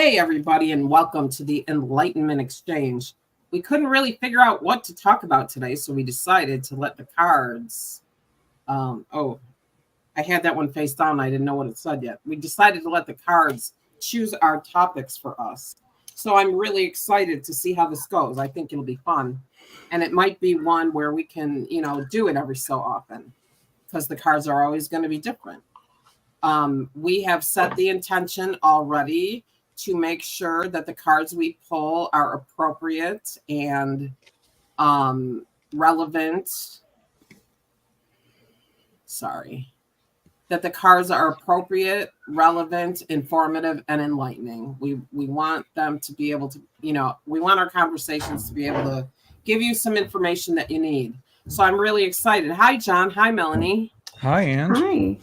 Hey, everybody, and welcome to the Enlightenment Exchange. We couldn't really figure out what to talk about today, so we decided to let the cards. I had that one face down. I didn't know what it said yet. We decided to let the cards choose our topics for us. So I'm really excited to see how this goes. I think it'll be fun. And it might be one where we can, do it every so often because the cards are always going to be different. We have set the intention already to make sure that the cards we pull are appropriate and relevant. That the cards are appropriate, relevant, informative, and enlightening. We want them to be able to, we want our conversations to be able to give you some information that you need. So I'm really excited. Hi, John. Hi, Melanie. Hi, Ange. Hi.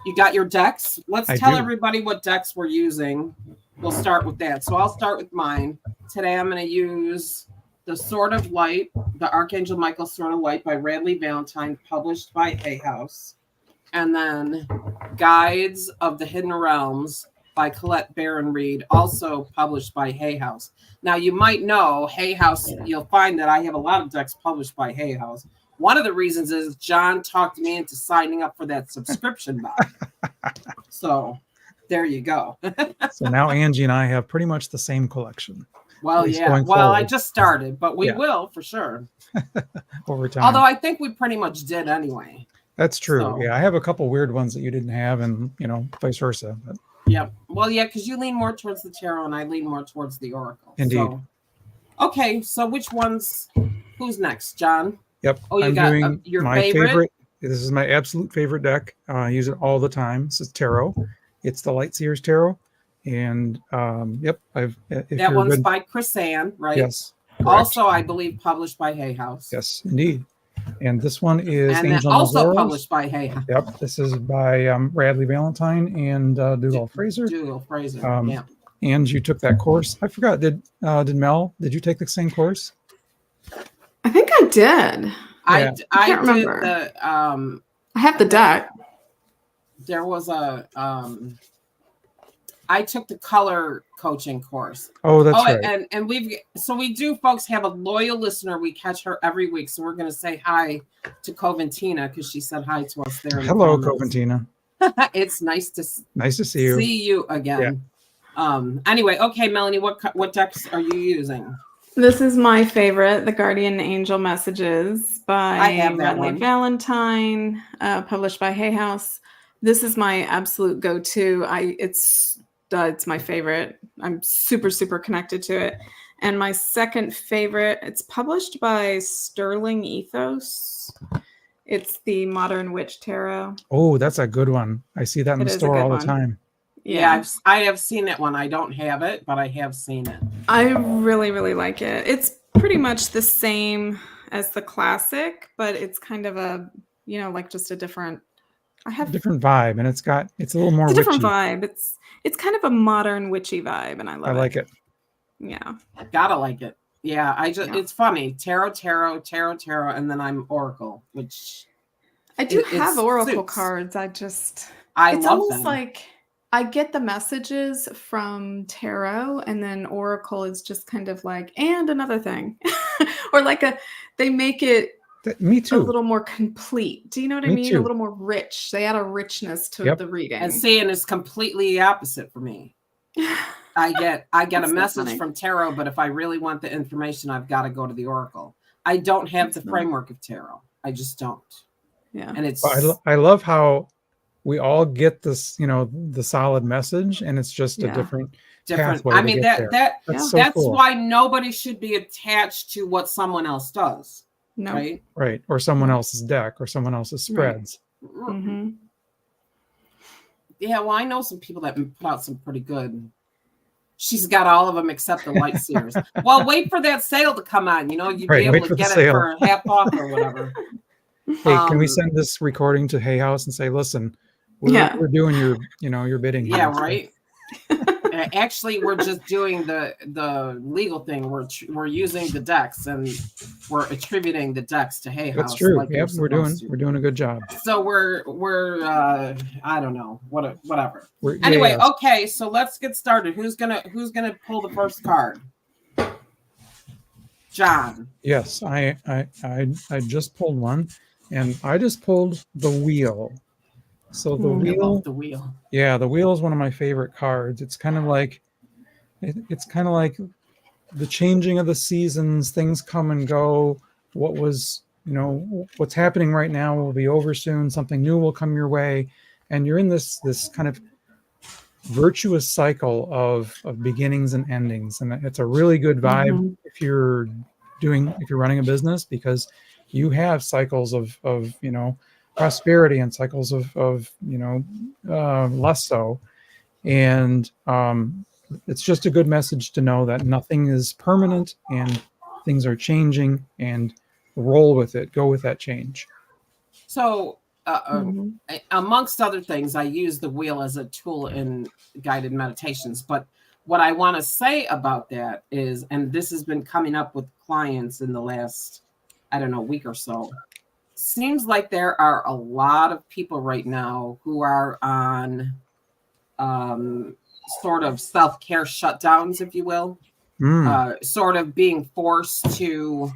You got your decks? Let's tell everybody what decks we're using. We'll start with that. So I'll start with mine. Today I'm going to use the Sword of Light, the Archangel Michael Sword of Light by Radley Valentine, published by Hay House. And then Guides of the Hidden Realms by Colette Baron Reed, also published by Hay House. Now, you might know Hay House, you'll find that I have a lot of decks published by Hay House. One of the reasons is John talked me into signing up for that subscription box. So there you go. So now Angie and I have pretty much the same collection. Well, yeah. Well, I just started, but we will for sure. Over time. Although I think we pretty much did anyway. That's true. So, yeah, I have a couple weird ones that you didn't have, and vice versa. But. Yep. Well, yeah, because you lean more towards the tarot, and I lean more towards the oracle. Indeed. So, okay, so which ones? Who's next, John? Yep. Oh, you got doing your my favorite. This is my absolute favorite deck. I use it all the time. This is tarot. It's the Light Seers Tarot, and that one's by Chris Ann, right? Yes. Correct. Also, I believe published by Hay House. Yes, indeed. And this one is Angel also published by Hay House. Yep. This is by Radley Valentine and Dougal Fraser. Dougal Fraser. Yeah. And you took that course. I forgot. Did Mel? Did you take the same course? I think I did. I can't remember. I have the deck. There was I took the color coaching course. Oh, that's right. And we do, folks, have a loyal listener. We catch her every week. So we're going to say hi to Coventina because she said hi to us there. Hello, Coventina. It's nice to see you. See you again. Yeah. Anyway, okay, Melanie, what decks are you using? This is my favorite, the Guardian Angel Messages by Radley Valentine, published by Hay House. This is my absolute go-to. It's my favorite. I'm super, super connected to it. And my second favorite, it's published by Sterling Ethos. It's the Modern Witch Tarot. Oh, that's a good one. I see that in the store all the time. Yeah, I have seen that one. I don't have it, but I have seen it. I really, really like it. It's pretty much the same as the classic, but it's kind of a, like just a different. I have a different vibe, and it's a little more. It's a different vibe. It's kind of a modern witchy vibe, and I love it. I like it. Yeah, gotta like it. Yeah, it's funny. Tarot, and then I'm Oracle, which I do have Oracle cards. It's love almost them. Like I get the messages from tarot, and then Oracle is just kind of like, and another thing, or they make it. Me too. A little more complete. Do you know what I mean? Too. A little more rich. They add a richness to the reading. And seeing is completely the opposite for me. I get a message from tarot, but if I really want the information, I've got to go to the Oracle. I don't have the framework of tarot. I just don't. Yeah. And it's. I love how we all get this, the solid message, and it's just a different. Pathway I mean, that's cool. why nobody should be attached to what someone else does. No. Right. Or someone else's deck or someone else's spreads. Right. Mm-hmm. Yeah, well, I know some people that put out some pretty good. She's got all of them except the Light Seers. Well, wait for that sale to come on. You'd be able to get it for half off or whatever. Hey, can we send this recording to Hay House and say, listen, we're doing your bidding. Yeah, right. Actually, we're just doing the legal thing. We're using the decks and we're attributing the decks to Hay House. That's true. Like Yep, we're doing a good job. So we're I don't know, whatever. Anyway, okay, so let's get started. Who's gonna pull the first card? John. Yes, I just pulled one, and I just pulled the wheel. So the wheel. The wheel. Yeah, the wheel is one of my favorite cards. It's kind of like the changing of the seasons. Things come and go. What's happening right now will be over soon. Something new will come your way, and you're in this kind of virtuous cycle of beginnings and endings. And it's a really good vibe if you're running a business, because you have cycles of prosperity and cycles of less so. And it's just a good message to know that nothing is permanent and things are changing, and roll with it, go with that change. So amongst other things, I use the wheel as a tool in guided meditations. But what I want to say about that is, and this has been coming up with clients in the last, week or so, seems like there are a lot of people right now who are on sort of self-care shutdowns, if you will, sort of being forced to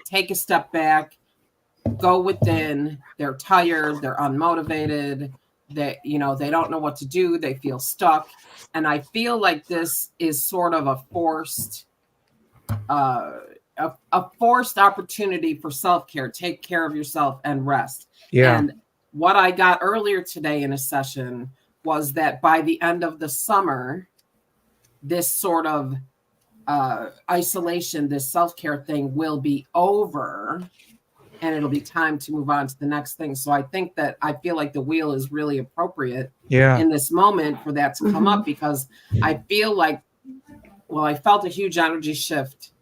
take a step back, go within. They're tired, they're unmotivated, they don't know what to do, they feel stuck. And I feel like this is sort of a forced opportunity for self-care. Take care of yourself and rest. Yeah. And what I got earlier today in a session was that by the end of the summer, this sort of isolation, this self-care thing will be over, and it'll be time to move on to the next thing. So I think that I feel like the wheel is really appropriate in this moment for that to come up, because I feel like, I felt a huge energy shift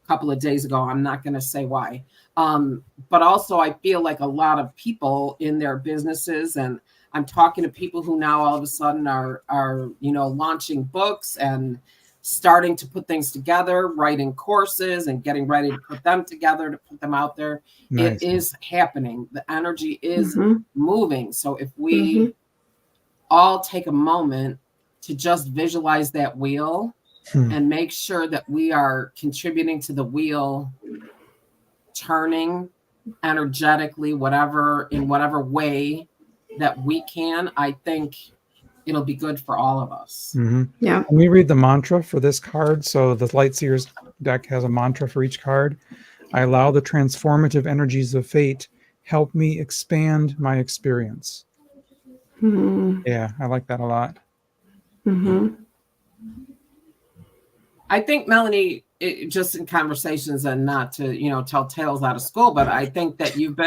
a couple of days ago. I'm not going to say why. But also I feel like a lot of people in their businesses, and I'm talking to people who now all of a sudden are launching books and starting to put things together, writing courses and getting ready to put them together, to put them out there. Nice. It is happening. The energy is moving. So if we all take a moment to just visualize that wheel and make sure that we are contributing to the wheel turning energetically, in whatever way that we can, I think it'll be good for all of us. Yeah. Let me read the mantra for this card. So the Lightseers deck has a mantra for each card. I allow the transformative energies of fate help me expand my experience. Yeah, I like that a lot. I think, Melanie, just in conversations, and not to tell tales out of school, but I think that you've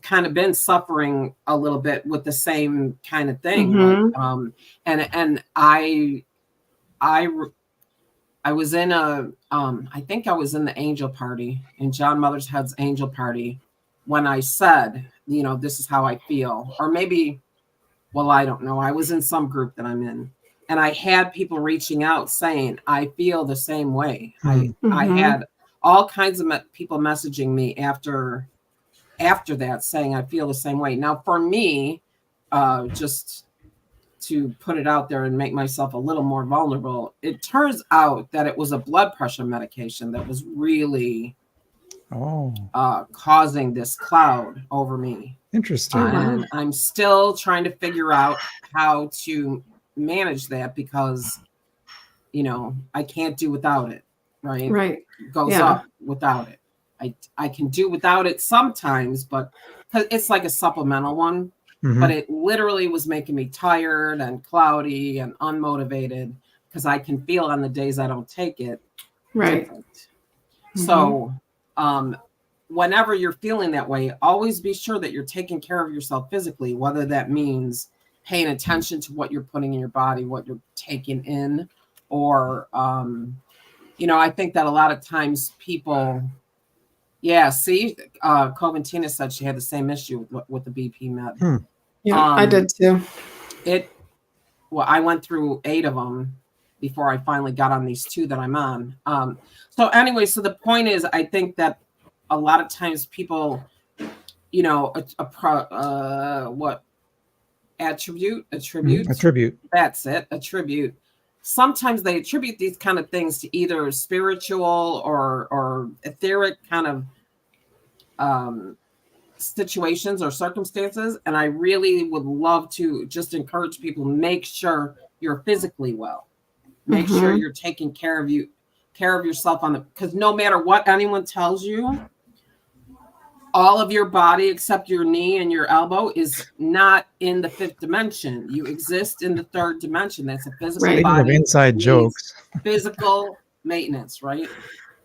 kind of been suffering a little bit with the same kind of thing. And I was in I think I was in the angel party, in John Mothershead's angel party, when I said, this is how I feel. Or maybe, I don't know. I was in some group that I'm in, and I had people reaching out saying, I feel the same way. I had all kinds of people messaging me after that saying, I feel the same way. Now, for me, just to put it out there and make myself a little more vulnerable, it turns out that it was a blood pressure medication that was really causing this cloud over me. Interesting. And I'm still trying to figure out how to manage that, because, I can't do without it. Right. It goes up without it. I can do without it sometimes, but because it's like a supplemental one, but it literally was making me tired and cloudy and unmotivated, because I can feel on the days I don't take it. Right. So whenever you're feeling that way, always be sure that you're taking care of yourself physically, whether that means paying attention to what you're putting in your body, what you're taking in, or, I think that a lot of times people, Coventina said she had the same issue with the BP med. Yeah, I did too. well, I went through 8 of them before I finally got on these 2 that I'm on. So anyway, so the point is, I think that a lot of times people, you know, what attribute? That's it. Attribute. Sometimes they attribute these kind of things to either spiritual or etheric kind of situations or circumstances. And I really would love to just encourage people, make sure you're physically well. Make sure you're taking care of yourself because no matter what anyone tells you, all of your body except your knee and your elbow is not in the 5th dimension. You exist in the 3rd dimension. That's a physical body. Speaking of inside jokes. Physical maintenance, right?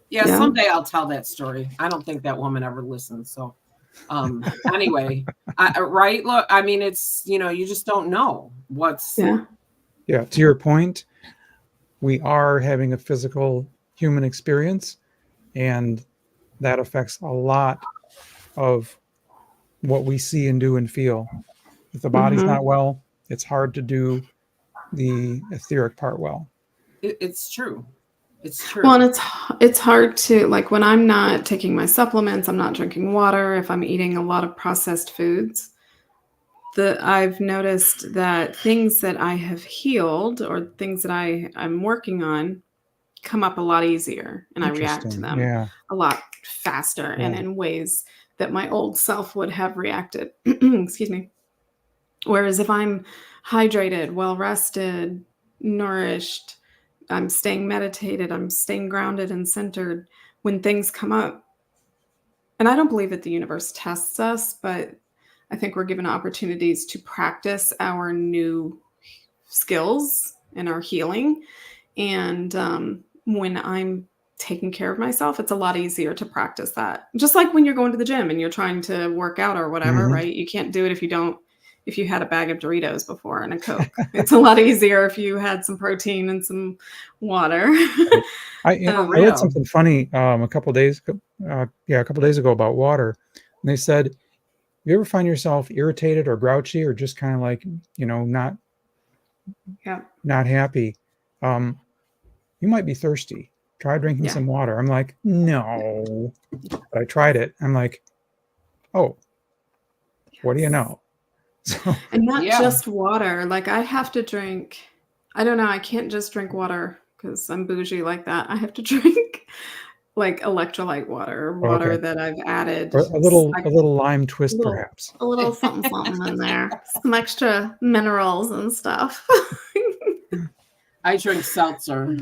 Yeah, someday I'll tell that story. I don't think that woman ever listens. So anyway, right? Look, I mean, it's, you know, you just don't know what's. Yeah, to your point, we are having a physical human experience, and that affects a lot of what we see and do and feel. If the body's not well, it's hard to do the etheric part well. It's true. It's true. Well, and it's hard to, like, when I'm not taking my supplements, I'm not drinking water, if I'm eating a lot of processed foods, I've noticed that things that I have healed or things that I'm working on come up a lot easier, and I react to them a lot faster and in ways that my old self would have reacted. Excuse me. Whereas if I'm hydrated, well rested, nourished, I'm staying meditated, I'm staying grounded and centered, when things come up, and I don't believe that the universe tests us, but I think we're given opportunities to practice our new skills and our healing. And when I'm taking care of myself, it's a lot easier to practice that. Just like when you're going to the gym and you're trying to work out or whatever, right? You can't do it if you had a bag of Doritos before and a Coke. It's a lot easier if you had some protein and some water. I read something funny a couple days ago about water. And they said, you ever find yourself irritated or grouchy or just kind of like, you know, not happy? You might be thirsty. Try drinking some water. I'm like, no. But I tried it. I'm like, oh, what do you know? So, and not just water. Like, I have to drink, I don't know, I can't just drink water because I'm bougie like that. I have to drink like electrolyte water that I've added. Or a little lime twist, perhaps. A little something in there. Some extra minerals and stuff. I drink seltzer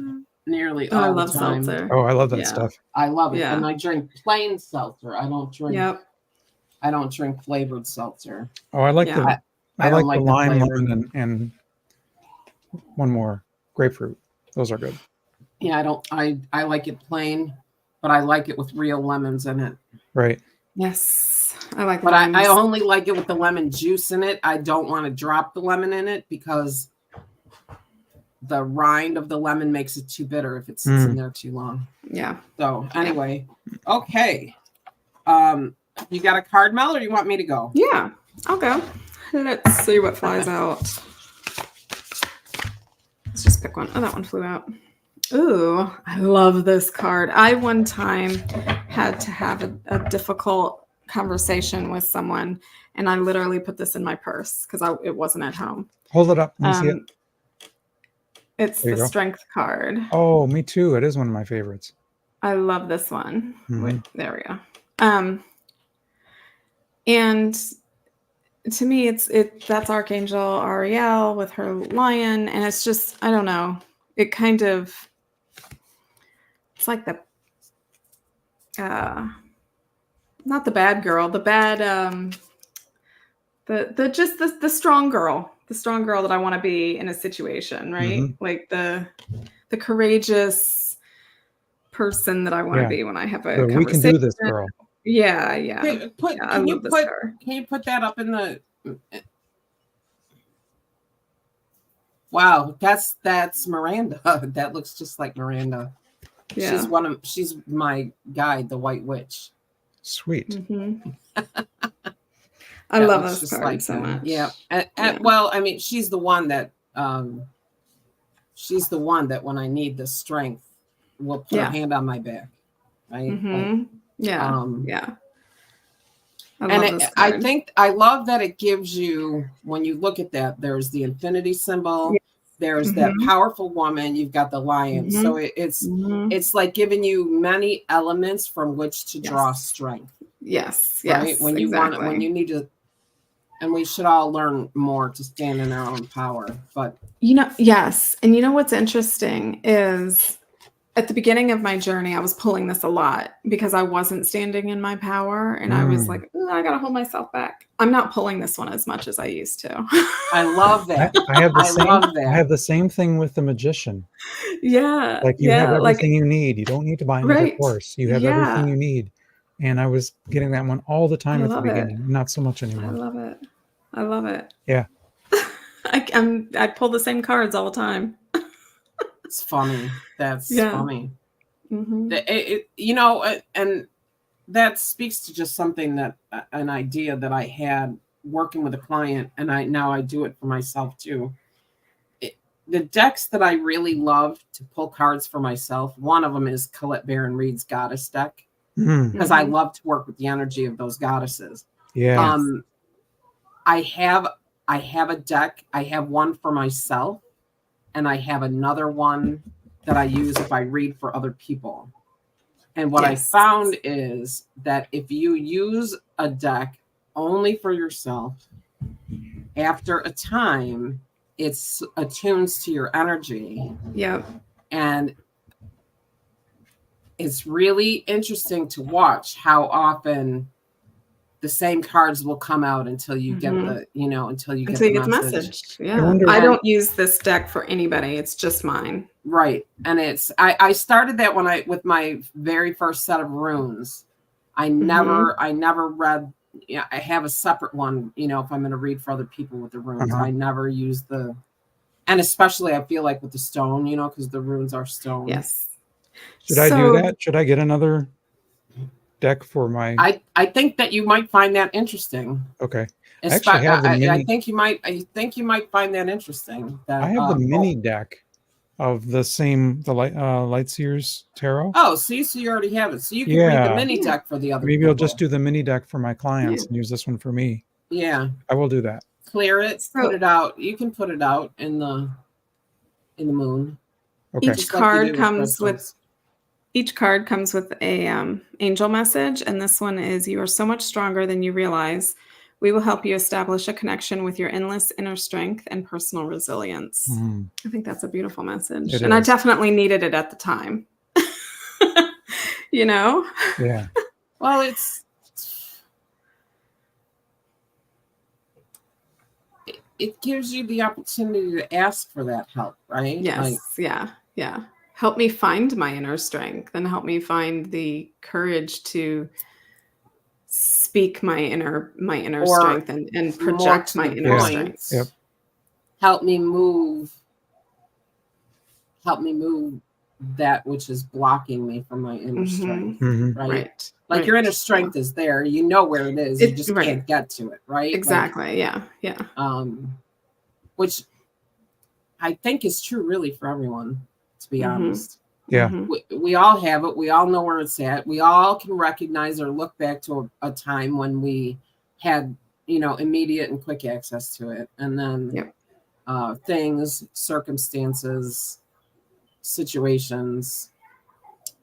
nearly all the time. I love seltzer. Oh, I love that stuff. I love it. And I drink plain seltzer. I don't drink flavored seltzer. Oh, I like the lime, lemon, and one more, grapefruit. Those are good. Yeah, I like it plain, but I like it with real lemons in it. Right. Yes. I like But I only like it with the lemon juice in it. I don't want to drop the lemon in it because the rind of the lemon makes it too bitter if it sits in there too long. Yeah. So anyway, okay. You got a card, Mel, or you want me to go? Yeah, I'll go. Let's see what flies out. Let's just pick one. Oh, that one flew out. Ooh, I love this card. I one time had to have a difficult conversation with someone, and I literally put this in my purse because it wasn't at home. Hold it up. Let me see it. It's the Strength card. Oh, me too. It is one of my favorites. I love this one. Wait, there we go. And to me, that's Archangel Ariel with her lion, and it's just, I don't know. It kind of, it's like the not the bad girl, the bad the strong girl. The strong girl that I want to be in a situation, right? Like the courageous person that I want to be when I have a conversation. We can do this, girl. Yeah. Can you put that up in the? Wow, that's Miranda. That looks just like Miranda. Yeah. She's my guide, the White Witch. Sweet. I love this card so much. Yeah. Well, I mean, she's the one that she's the one that when I need the strength will put her hand on my back. Right. Like, yeah. I think I love that it gives you, when you look at that, there's the infinity symbol. Yes. There's that powerful woman. You've got the lion. So it's like giving you many elements from which to draw strength. Yes. Right. When you want it, when you need to, and we should all learn more to stand in our own power. But yes. And you know what's interesting is at the beginning of my journey, I was pulling this a lot because I wasn't standing in my power. And I was like, I got to hold myself back. I'm not pulling this one as much as I used to. I love that. I have the same thing with the magician. Yeah. Like you have everything you need. You don't need to buy another course. You have everything you need. And I was getting that one all the time at the beginning. Not so much anymore. I love it. Yeah. I pull the same cards all the time. It's funny. That's funny. And that speaks to just something that an idea that I had working with a client, and now I do it for myself too. The decks that I really love to pull cards for myself, one of them is Colette Baron Reed's Goddess deck, because I love to work with the energy of those goddesses. Yeah. I have a deck. I have one for myself, and I have another one that I use if I read for other people. And what I found is that if you use a deck only for yourself, after a time, it attunes to your energy. Yep. And it's really interesting to watch how often the same cards will come out until you get the, until you get the message. Yeah. I don't use this deck for anybody. It's just mine. Right. And I started that with my very first set of runes. I never read, I have a separate one, if I'm going to read for other people with the runes. I never use and especially I feel like with the stone, because the runes are stone. Yes. Should I do that? Should I get another deck for my? I think that you might find that interesting. Okay. I think you might find that interesting. I have the mini deck of the Lightseers Tarot. Oh, so you already have it. So you can read the mini deck for the other Maybe people. I'll just do the mini deck for my clients and use this one for me. Yeah. I will do that. Clear it, put it out. You can put it out in the moon. Okay. Each card comes with a angel message, and this one is: you are so much stronger than you realize. We will help you establish a connection with your endless inner strength and personal resilience. I think that's a beautiful message. And I definitely needed it at the time. Yeah. Well, it gives you the opportunity to ask for that help, right? Yes. Yeah. Help me find my inner strength and help me find the courage to speak my inner strength and project my inner strength. Yep. Help me move that which is blocking me from my inner strength. Right. Like your inner strength is there. You know where it is. You just can't get to it, right? Exactly. Yeah. Which I think is true really for everyone, to be honest. Yeah. We all have it. We all know where it's at. We all can recognize or look back to a time when we had, immediate and quick access to it. And then things, circumstances, situations,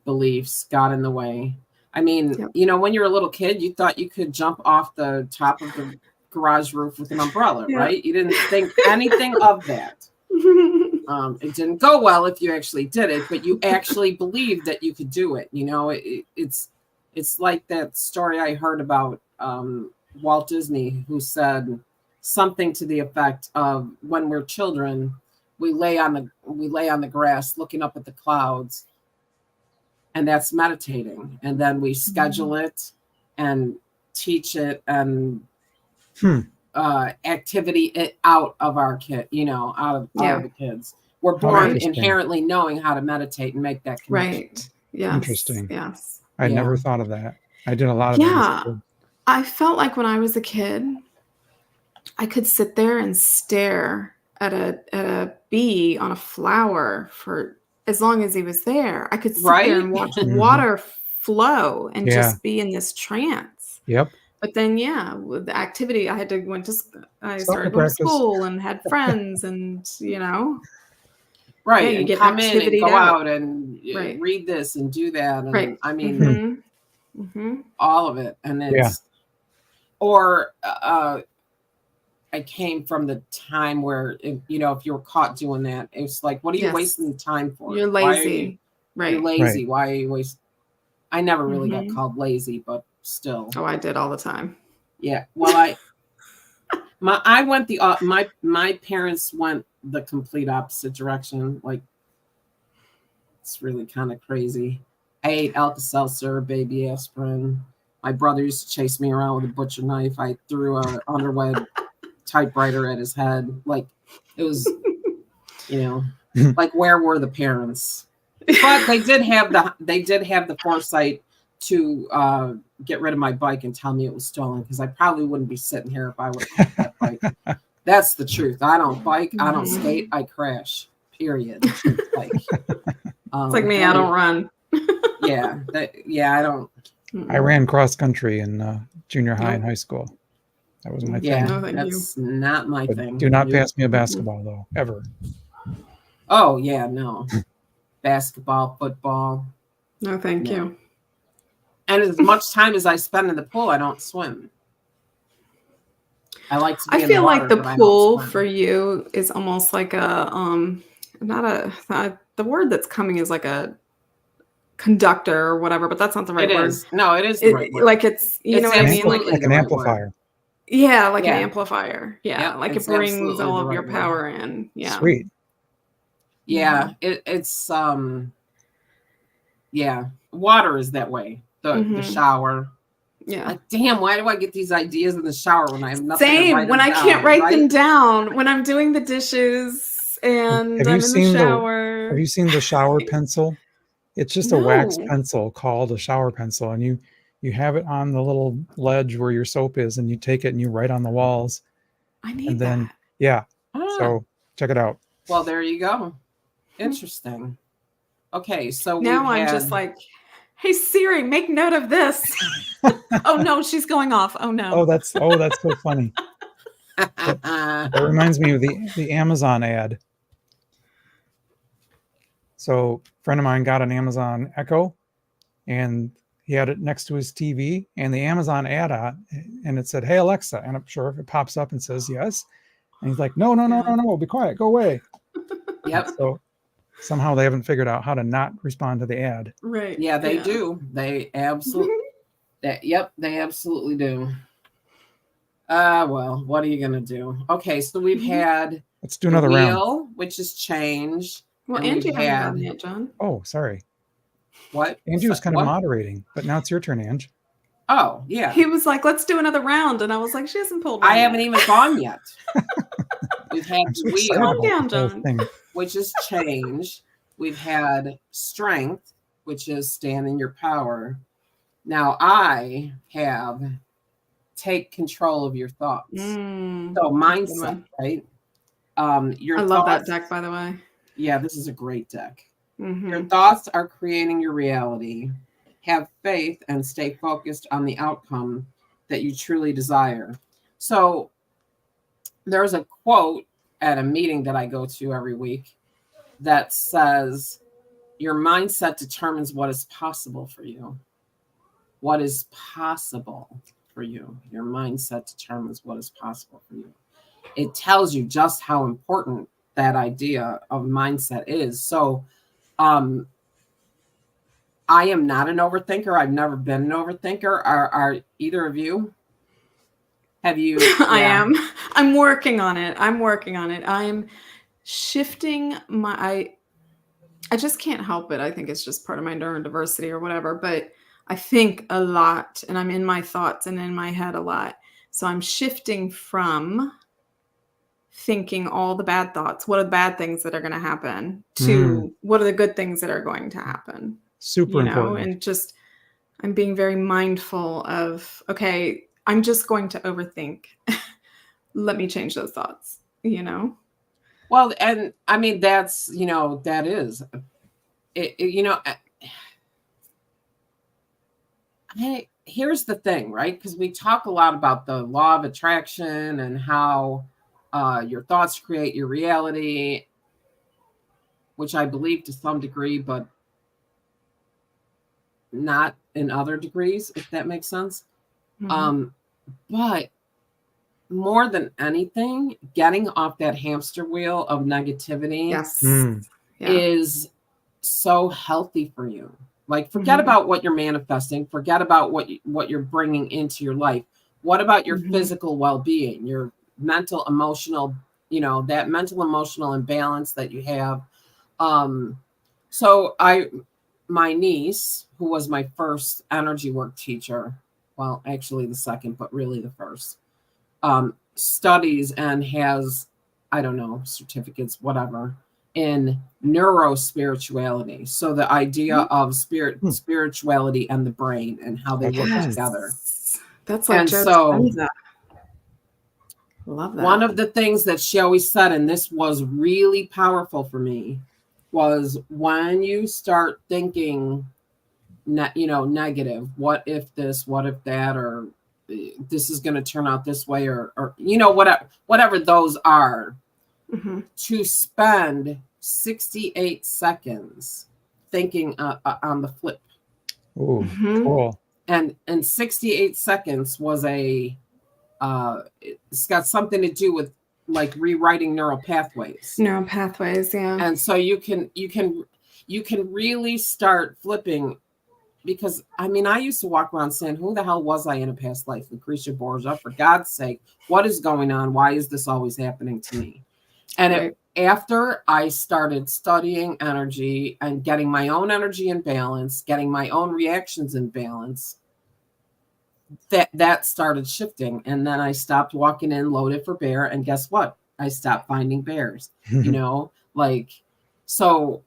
beliefs got in the way. I mean, when you're a little kid, you thought you could jump off the top of the garage roof with an umbrella, right? You didn't think anything of that. It didn't go well if you actually did it, but you actually believed that you could do it. It's like that story I heard about Walt Disney, who said something to the effect of, when we're children, we lay on the grass looking up at the clouds, and that's meditating. And then we schedule it and teach it and activity it out of our kid, out of the kids. We're born inherently knowing how to meditate and make that connection. Right. Yes. Interesting. Yes. I never thought of that. I did a lot of that. I felt like when I was a kid, I could sit there and stare at a bee on a flower for as long as he was there. I could sit there and watch water flow and just be in this trance. Yep. But then, with the activity, I started going to school and had friends, and right, you and get come in and go out and right. read this and do that, and right. I mean, all of it, and it's or I came from the time where if you were caught doing that, it's like, what are you wasting the time for? You're lazy, You're lazy. Why are you wasting? I never really got called lazy, but still. Oh, I did all the time. Yeah. Well, I went my parents went the complete opposite direction. Like, it's really kind of crazy. I ate Alka-Seltzer, baby aspirin. My brother used to chase me around with a butcher knife. I threw a underwed typewriter at his head. Like, it was, like, where were the parents? But they did have the foresight to get rid of my bike and tell me it was stolen, because I probably wouldn't be sitting here if I would have had that bike. That's the truth. I don't bike. I don't skate. I crash. Period. Like, it's like me. I don't run. I don't. I ran cross country in junior high and high school. That was my thing. No, that's not my thing. Do not pass me a basketball, though, ever. Oh, yeah, no. Basketball, football. No, thank you. And as much time as I spend in the pool, I don't swim. I like to be in the water, like the pool for you is almost like the word that's coming is like a conductor or whatever, but that's not the right word. Is. No, it is the right word. Like it's what I mean? Like an amplifier. Yeah, like an amplifier. Yeah, yep, it brings all of your power in. Yeah. Sweet. Yeah, it's water is that way. The shower. Yeah. Like, damn, why do I get these ideas in the shower when I have nothing to Same, write when them I down, can't write them down, when I'm doing the dishes and I'm in the shower. Have you seen the shower pencil? It's just a wax pencil called a shower pencil, and you have it on the little ledge where your soap is, and you take it and you write on the walls. I need that. Yeah. So check it out. Well, there you go. Interesting. Okay, so now I'm just like, hey Siri, make note of this. Oh no, she's going off. Oh no. Oh, that's so funny. That reminds me of the Amazon ad. So a friend of mine got an Amazon Echo, and he had it next to his TV, and the Amazon ad on, and it said, "Hey Alexa," and I'm sure if it pops up and says yes, and he's like, "No, be quiet, go away." Yep. So somehow they haven't figured out how to not respond to the ad. Right. Yeah, they do. They absolutely. They absolutely do. Well, what are you gonna do? Okay, so we've had. Let's do another round. Which has changed. Well, Angie hasn't gotten it, John. Oh, sorry. What? Angie was kind of moderating, but now it's your turn, Ange. Oh, yeah. He was like, let's do another round. And I was like, she hasn't pulled one I haven't even gone yet. We've had wheel. Calm down, John. Which has changed. We've had strength, which is stand in your power. Now I have take control of your thoughts. So mindset, right? Your I love that deck, by the way. Yeah, this is a great deck. Your thoughts are creating your reality. Have faith and stay focused on the outcome that you truly desire. So there's a quote at a meeting that I go to every week that says, your mindset determines what is possible for you. What is possible for you? Your mindset determines what is possible for you. It tells you just how important that idea of mindset is. So I am not an overthinker. I've never been an overthinker. Are either of you? Have you? I am. I'm working on it. I'm shifting I just can't help it. I think it's just part of my neurodiversity or whatever, but I think a lot, and I'm in my thoughts and in my head a lot. So I'm shifting from thinking all the bad thoughts, what are the bad things that are going to happen, to what are the good things that are going to happen. Super important. And just, I'm being very mindful of, okay, I'm just going to overthink. Let me change those thoughts, Well, and I mean, that's, that is, here's the thing, right? Because we talk a lot about the law of attraction and how your thoughts create your reality, which I believe to some degree, but not in other degrees, if that makes sense. But more than anything, getting off that hamster wheel of negativity is so healthy for you. Like, forget about what you're manifesting. Forget about what you're bringing into your life. What about your physical well-being, your mental, emotional, that mental, emotional imbalance that you have? So my niece, who was my first energy work teacher, well, actually the second, but really the first, studies and has, I don't know, certificates, whatever, in neurospirituality. So the idea of spirituality and the brain and how they work together. That's like, and Joe so Dispenza. Love that. One of the things that she always said, and this was really powerful for me, was when you start thinking, negative, what if this, what if that, or this is going to turn out this way, or whatever those are, to spend 68 seconds thinking on the flip. Oh, cool. And 68 seconds was it's got something to do with like rewriting neural pathways. Yeah. And so you can really start flipping. Because, I mean, I used to walk around saying, who the hell was I in a past life? Lucretia Borgia, for God's sake, what is going on? Why is this always happening to me? And after I started studying energy and getting my own energy in balance, getting my own reactions in balance, that started shifting. And then I stopped walking in loaded for bear. And guess what? I stopped finding bears, so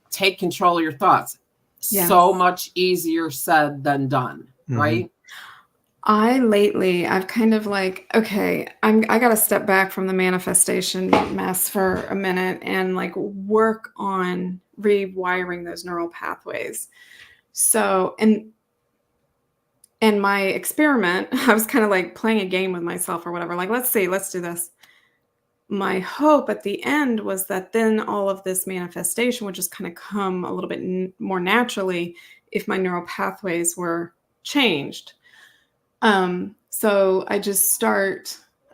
take control of your thoughts. Yes. So much easier said than done, right? I've kind of like, okay, I got to step back from the manifestation mess for a minute and like work on rewiring those neural pathways. So, and my experiment, I was kind of like playing a game with myself or whatever, like, let's do this. My hope at the end was that then all of this manifestation would just kind of come a little bit more naturally if my neural pathways were changed. So I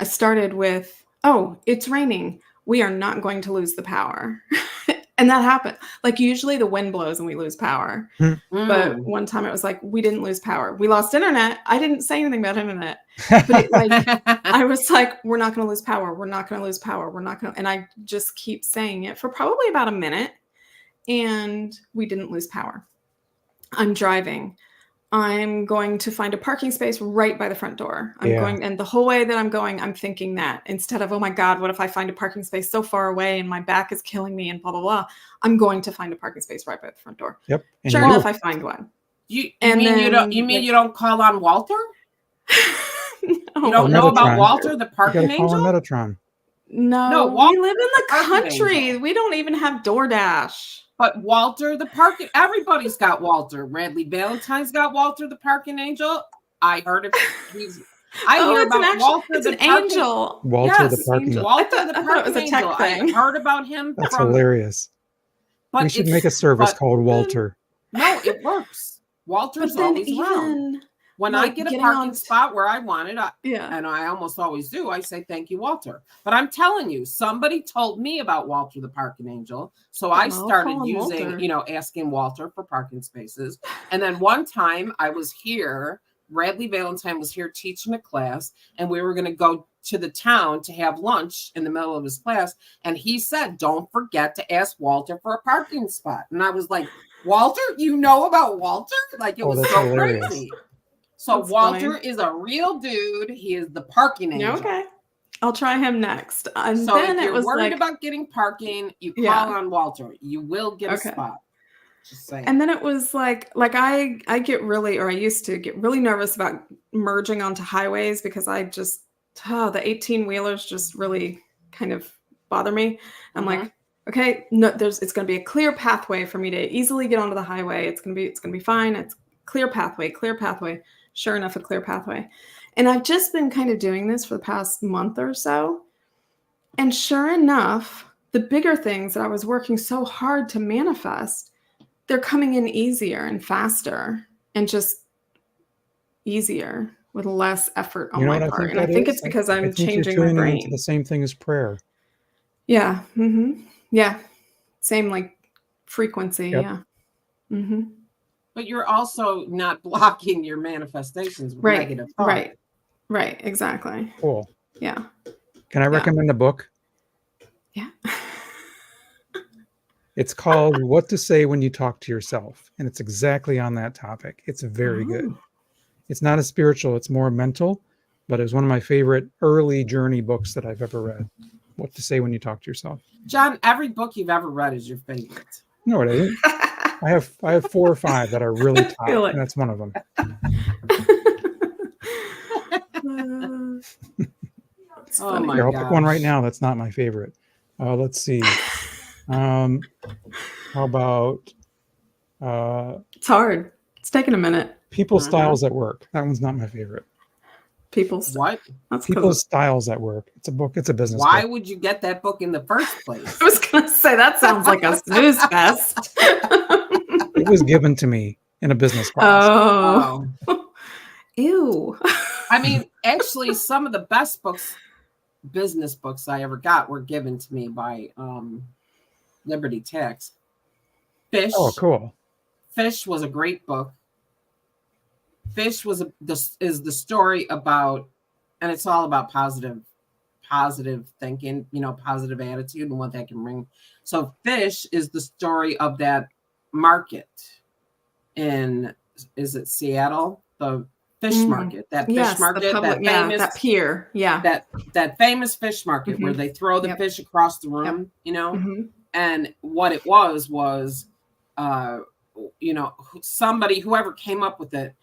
started with, oh, it's raining. We are not going to lose the power. And that happened. Like, usually the wind blows and we lose power. But one time it was like, we didn't lose power. We lost internet. I didn't say anything about internet. But I was like, we're not going to lose power. We're not going to lose power. We're not going to. And I just keep saying it for probably about a minute. And we didn't lose power. I'm driving. I'm going to find a parking space right by the front door. And the whole way that I'm going, I'm thinking that instead of, oh my God, what if I find a parking space so far away and my back is killing me and blah, blah, blah. I'm going to find a parking space right by the front door. Yep. And sure enough, I find one. You mean you don't call on Walter? No. You don't know about Walter, the parking angel? Call on Metatron. No, we live in the country. Angel. We don't even have DoorDash. But Walter, the parking, everybody's got Walter. Radley Valentine's got Walter, the parking angel. I heard about Walter, the angel. Walter, the parking angel. Walter, the parking angel. I heard about him. That's hilarious. We should make a service called Walter. No, it works. Walter's always around. When I get a parking spot where I want it, and I almost always do, I say, thank you, Walter. But I'm telling you, somebody told me about Walter, the parking angel. So I started using, asking Walter for parking spaces. And then one time I was here, Radley Valentine was here teaching a class, and we were going to go to the town to have lunch in the middle of his class. And he said, don't forget to ask Walter for a parking spot. And I was like, Walter, you know about Walter? Like, it was so hilarious. Crazy. So that's Walter funny. Is a real dude. He is the parking angel. Okay. I'll try him next. And so then if you're worried about getting parking, you call on Walter. You will get a spot. Just saying. And then it was like I get really, or I used to get really nervous about merging onto highways because I just, the 18-wheelers just really kind of bother me. I'm like, okay, no, it's going to be a clear pathway for me to easily get onto the highway. It's going to be fine. It's clear pathway. Sure enough, a clear pathway. And I've just been kind of doing this for the past month or so. And sure enough, the bigger things that I was working so hard to manifest, they're coming in easier and faster and just easier with less effort on my part. And I think it's because I'm changing my brain. Into the same thing as prayer. Yeah. Mm-hmm. Yeah. Same like frequency. Yep. Yeah. Mm-hmm. But you're also not blocking your manifestations with negative thought. Right. Exactly. Cool. Yeah. Can I recommend a book? Yeah. It's called What to Say When You Talk to Yourself. And it's exactly on that topic. It's very good. It's not as spiritual, it's more mental, but it was one of my favorite early journey books that I've ever read. What to Say When You Talk to Yourself. John, every book you've ever read is your favorite. No, it isn't. I have 4 or 5 that are really top, and that's one of them. Oh my Here, I'll gosh. pick one right now that's not my favorite. Let's see. How about it's hard. It's taking a minute. People's Styles at Work. That one's not my favorite. People's Styles at Work. It's a book. It's a business Why book. would you get that book in the first place? I was gonna say that sounds like a snooze fest. It was given to me in a business class. Oh. Ew. I mean, actually, some of the best business books I ever got were given to me by Liberty Tax. Fish. Oh, cool. Fish was a great book. Fish is the story about, and it's all about positive thinking, positive attitude and what that can bring. So Fish is the story of that market is it Seattle? The fish market, that fish market, famous, that pier, that famous fish market where they throw the fish across the room, and what it was somebody, whoever came up with it,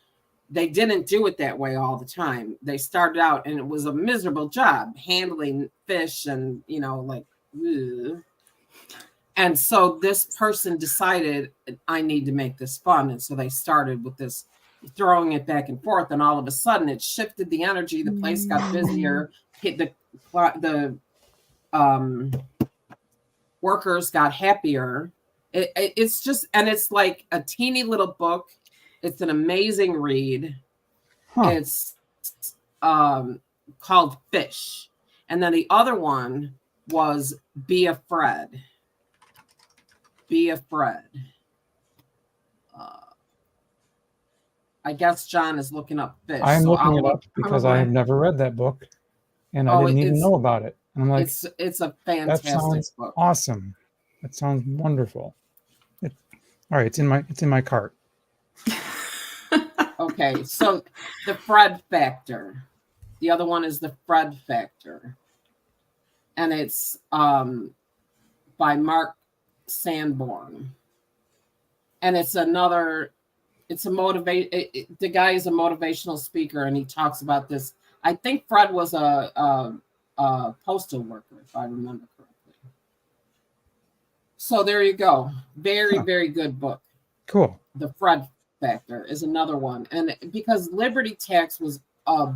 they didn't do it that way all the time. They started out and it was a miserable job handling fish and, ugh. And so this person decided, I need to make this fun. And so they started with this, throwing it back and forth. And all of a sudden it shifted the energy. The place got busier. The workers got happier. It's just, and it's like a teeny little book. It's an amazing read. It's called Fish. And then the other one was Be a Fred. Be a Fred. I guess John is looking up Fish. I'm looking it up because I have never read that book and I didn't even know about it. And I'm like, it's a fantastic book. Awesome. That sounds wonderful. All right, it's in my cart. Okay, so the Fred Factor. The other one is the Fred Factor. And it's by Mark Sanborn. And it's the guy is a motivational speaker and he talks about this. I think Fred was a postal worker, if I remember correctly. So there you go. Very, very good book. Cool. The Fred Factor is another one. And because Liberty Tax was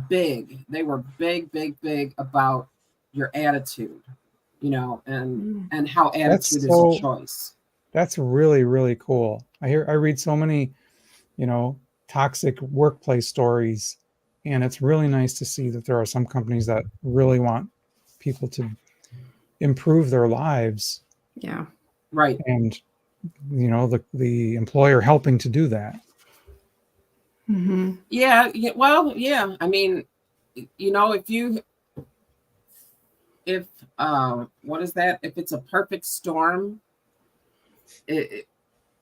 they were big about your attitude, and how attitude is a choice. That's really, really cool. I read so many, toxic workplace stories, and it's really nice to see that there are some companies that really want people to improve their lives. Yeah. Right. And, the employer helping to do that. Mm-hmm. Yeah. Well, yeah. I mean, if what is that? If it's a perfect storm,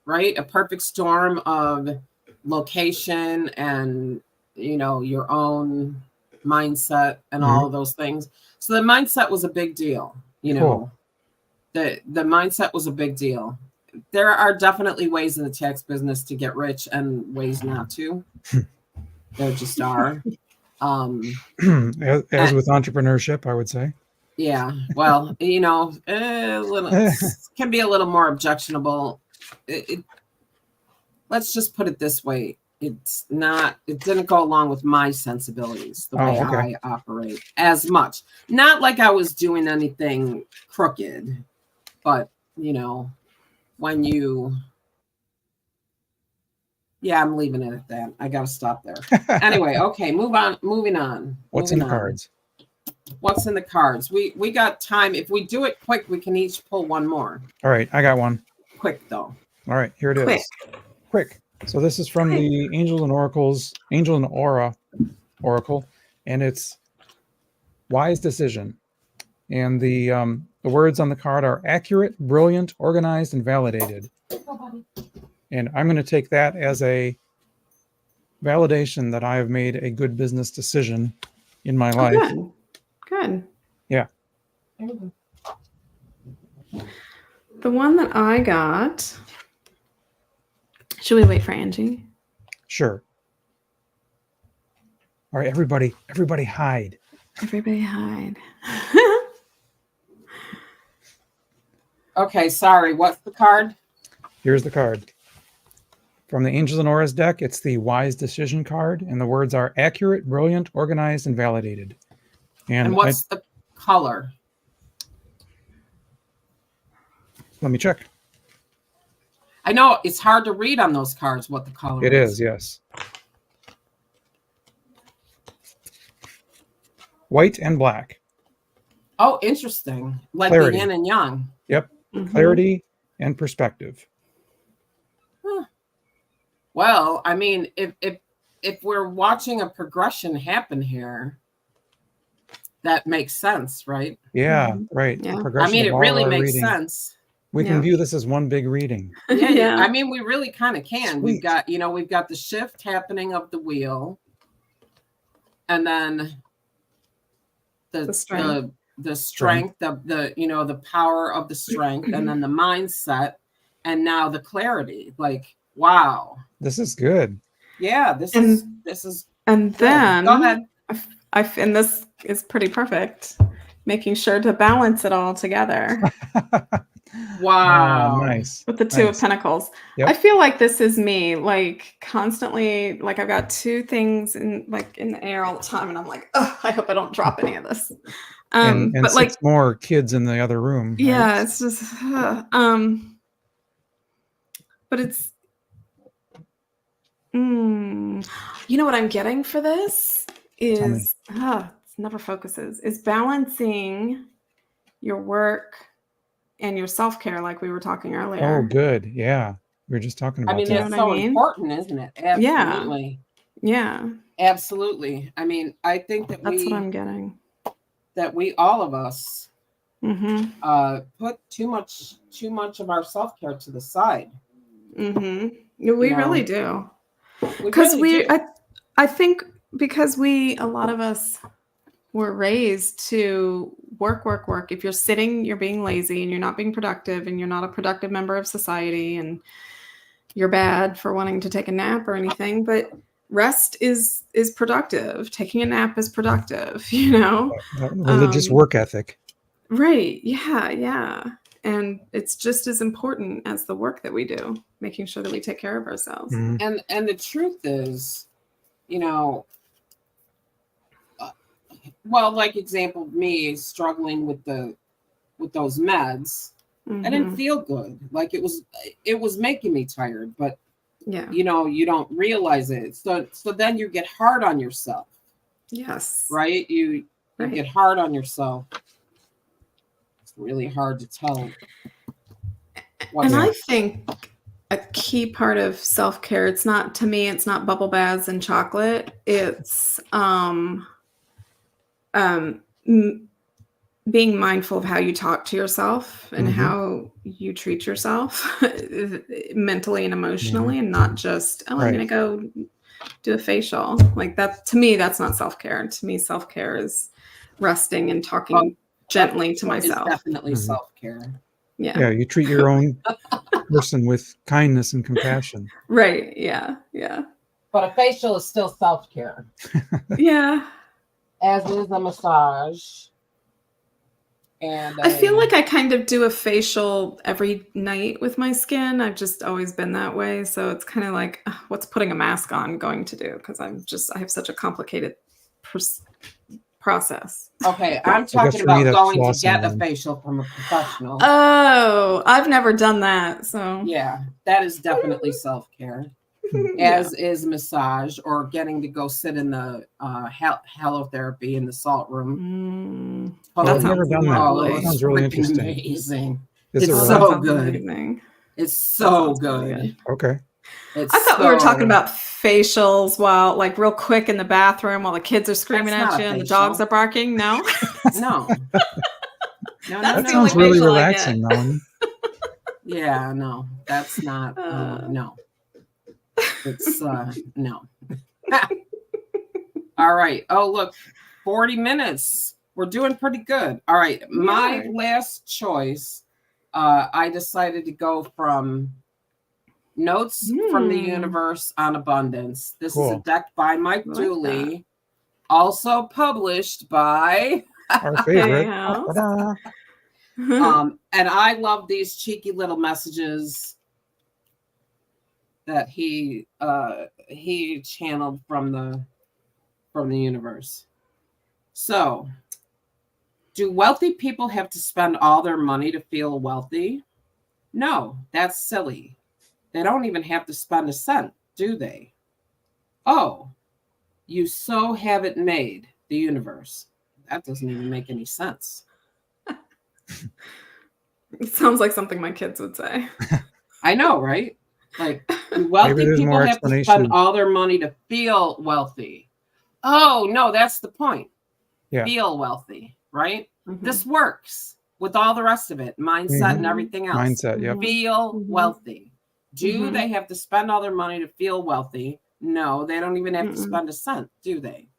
right? A perfect storm of location and, your own mindset and all of those things. So the mindset was a big deal, Cool. The mindset was a big deal. There are definitely ways in the tax business to get rich and ways not to. There just are. As with entrepreneurship, I would say. Yeah. Well, can be a little more objectionable. Let's just put it this way. It didn't go along with my sensibilities, the way I operate as much. Not like I was doing anything crooked, but when you, I'm leaving it at that. I got to stop there. Anyway, okay, moving on. What's in the cards? What's in the cards? We got time. If we do it quick, we can each pull one more. All right, I got one. Quick though. All right, here it is. Quick. So this is from the Angel and Aura Oracle, and it's wise decision. And the words on the card are accurate, brilliant, organized, and validated. And I'm going to take that as a validation that I have made a good business decision in my life. Good. Yeah. The one that I got. Should we wait for Angie? Sure. All right, everybody hide. Everybody hide. Okay, sorry. What's the card? Here's the card. From the Angels and Auras deck, it's the Wise Decision card, and the words are accurate, brilliant, organized, and validated. And what's the color? Let me check. I know it's hard to read on those cards what the color is. It is, yes. White and black. Oh, interesting. Like Clarity. the yin and yang. Yep. Clarity and perspective. Huh. Well, I mean, if we're watching a progression happen here, that makes sense, right? Yeah, right. Yeah. I mean, it really makes sense. We can view this as one big reading. Yeah. I mean, we really kind of can. Sweet. We've got the shift happening of the wheel, and then the strength, the power of the strength, and then the mindset, and now the clarity. Like, wow, this is good. Yeah, this is. And good. then Go ahead. And this is pretty perfect. Making sure to balance it all together. Wow. Nice. With the Two of Pentacles. Yep. I feel like this is me, like constantly, like I've got two things in the air all the time, and I'm like, oh, I hope I don't drop any of this. And but 6 more kids in the other room. Right? Yeah, it's just but it's you know what I'm getting for this is it never focuses, is balancing your work and your self-care, like we were talking earlier. Oh, good. Yeah. We were just talking about that. That's so important, isn't it? Absolutely. Yeah. Absolutely. I mean, I think that's what I'm getting. That we, all of us, put too much of our self-care to the side. We really do. Because I think because a lot of us were raised to work. If you're sitting, you're being lazy and you're not being productive and you're not a productive member of society and you're bad for wanting to take a nap or anything. But rest is productive. Taking a nap is productive, Religious work ethic. Right. Yeah. And it's just as important as the work that we do, making sure that we take care of ourselves. And the truth is, well, like example, me struggling with those meds, I didn't feel good. Like it was making me tired, but you don't realize it. So then you get hard on yourself. Yes. Right? You get hard on yourself. It's really hard to tell. I think a key part of self-care, it's not bubble baths and chocolate. It's being mindful of how you talk to yourself and how you treat yourself mentally and emotionally, and not just, I'm going to go do a facial. Like that, to me, that's not self-care. To me, self-care is resting and talking gently to myself. It's definitely self-care. Yeah, you treat your own person with kindness and compassion. Right. Yeah. But a facial is still self-care. Yeah. As is a massage. And I feel like I kind of do a facial every night with my skin. I've just always been that way. So it's kind of like, what's putting a mask on going to do? Because I have such a complicated process. Okay, I'm talking about going to get a facial from a professional. Oh, I've never done that. So yeah, that is definitely self-care. As is massage or getting to go sit in the halotherapy in the salt room. I've never done that. That sounds really interesting. Amazing. It's so good. Amazing. It's so good. Okay. I thought we were talking about facials while, like, real quick in the bathroom while the kids are screaming at you and the dogs are barking. No, no. That sounds really relaxing, Melanie. Yeah, no, that's not. No. It's no. All right. Oh, look, 40 minutes. We're doing pretty good. All right. My last choice, I decided to go from Notes from the Universe on Abundance. This is a deck by Mike Dooley, also published by our favorite. And I love these cheeky little messages that he channeled from the universe. So, do wealthy people have to spend all their money to feel wealthy? No, that's silly. They don't even have to spend a cent, do they? Oh, you so have it made, the universe. That doesn't even make any sense. It sounds like something my kids would say. I know, right? Like, wealthy people have to spend all their money to feel wealthy. Oh, no, that's the point. Yeah. Feel wealthy, right? This works with all the rest of it, mindset and everything else. Mindset, yep. Feel wealthy. Do they have to spend all their money to feel wealthy? No, they don't even have to spend a cent, do they?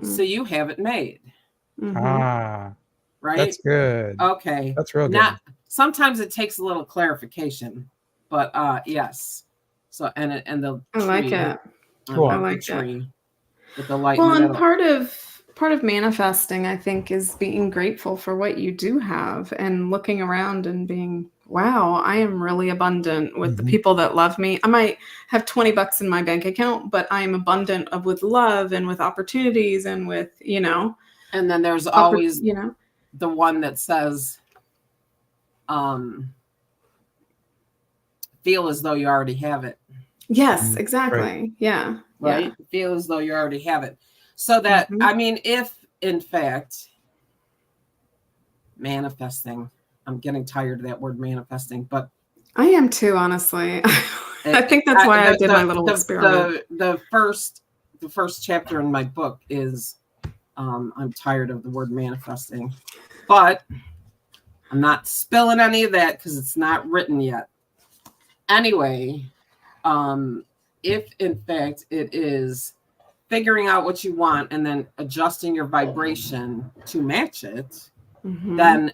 So you have it made. Ah, right? That's good. Okay. That's real good. Sometimes it takes a little clarification, but yes. So and the I like it. Cool. I like the tree with the light. Well, and part of manifesting, I think, is being grateful for what you do have and looking around and being, wow, I am really abundant with the people that love me. I might have $20 in my bank account, but I am abundant with love and with opportunities and with, And then there's always, the one that says, feel as though you already have it. Yes, exactly. Right. Yeah. Right. Yeah. Feel as though you already have it. So that, I mean, if in fact, manifesting, I'm getting tired of that word manifesting, but I am too, honestly. I think that's why I did my little experiment. The first chapter in my book is, I'm tired of the word manifesting, but I'm not spilling any of that because it's not written yet. Anyway, if in fact it is figuring out what you want and then adjusting your vibration to match it, then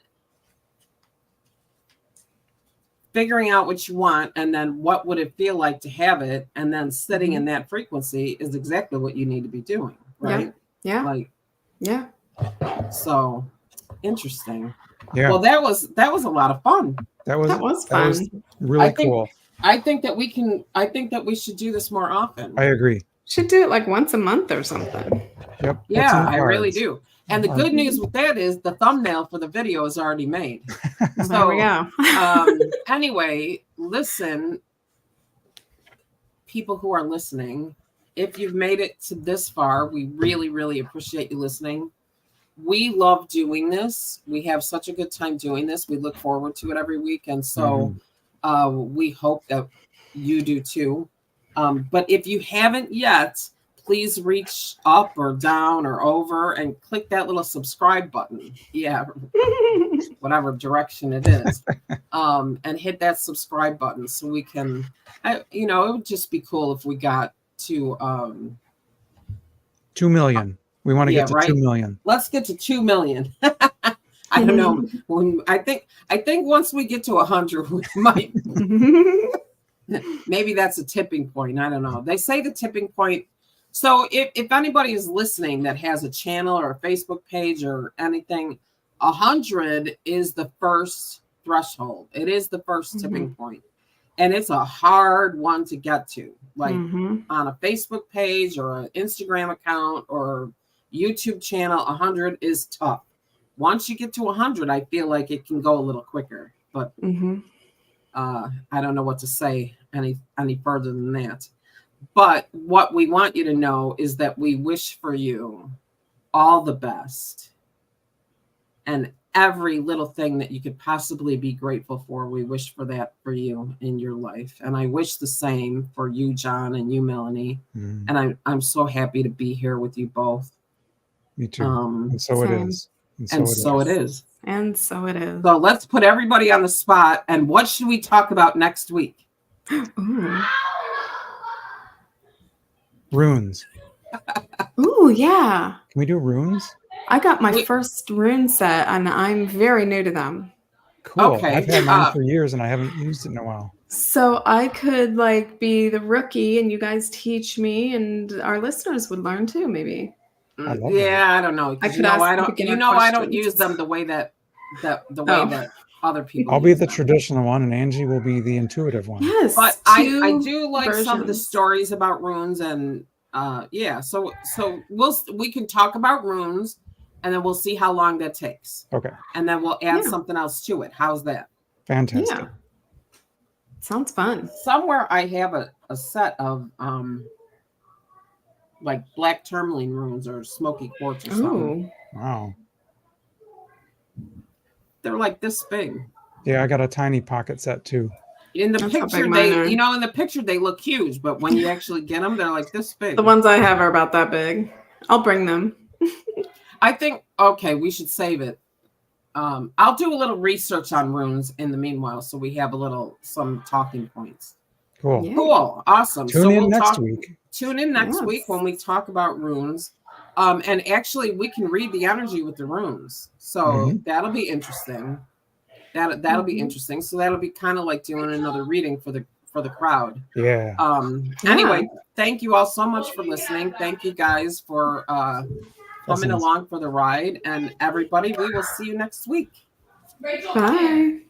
figuring out what you want and then what would it feel like to have it and then sitting in that frequency is exactly what you need to be doing, right? Yeah. Yeah. So interesting. Yeah. Well, that was a lot of fun. That was fun. That was really cool. I think that we should do this more often. I agree. Should do it like once a month or something. Yep. Yeah, I really do. And the good news with that is the thumbnail for the video is already made. So there we go. Anyway, listen, people who are listening, if you've made it to this far, we really, really appreciate you listening. We love doing this. We have such a good time doing this. We look forward to it every week. And so we hope that you do too. But if you haven't yet, please reach up or down or over and click that little subscribe button. Yeah, whatever direction it is. And hit that subscribe button so we can, it would just be cool if we got to 2 million. We want to get to 2 million. Let's get to 2 million. I don't know. I think once we get to 100, we might. Maybe that's a tipping point. I don't know. They say the tipping point. So if anybody is listening that has a channel or a Facebook page or anything, 100 is the first threshold. It is the first tipping point. And it's a hard one to get to, like on a Facebook page or an Instagram account or YouTube channel. 100 is tough. Once you get to 100, I feel like it can go a little quicker. But I don't know what to say any further than that. But what we want you to know is that we wish for you all the best. And every little thing that you could possibly be grateful for, we wish for that for you in your life. And I wish the same for you, John, and you, Melanie. And I'm so happy to be here with you both. Me too. And so same. it is. And so it is. And so it is. So let's put everybody on the spot. And what should we talk about next week? Ooh. Runes. Ooh, yeah. Can we do runes? I got my first rune set, and I'm very new to them. Cool. Okay. I've had mine for years, and I haven't used it in a while. So I could like be the rookie, and you guys teach me, and our listeners would learn too, maybe. I love I don't know. I could I don't. I don't questions. use them the way that that other people. I'll be use the them. traditional one, and Angie will be the intuitive one. Yes, But I do like some of the versions. stories about runes, and so we can talk about runes, and then we'll see how long that takes. Okay. And then we'll add something else to it. How's that? Fantastic. Yeah. Sounds fun. Somewhere I have a set of like black tourmaline runes or smoky quartz or something. Ooh. Wow. They're like this big. Yeah, I got a tiny pocket set too. In the That's how picture, big mine are. in the picture they look huge, but when you actually get them, they're like this big. The ones I have are about that big. I'll bring them. I think, okay, we should save it. I'll do a little research on runes in the meanwhile, so we have some talking points. Cool. Yeah. Cool. Awesome. Tune in next week. Tune in next week when we talk about runes. And actually, we can read the energy with the runes. So that'll be interesting. That'll be interesting. So that'll be kind of like doing another reading for the crowd. Yeah. Anyway, thank you all so much for listening. Thank you guys for coming along for the ride. And everybody, we will see you next week. Bye.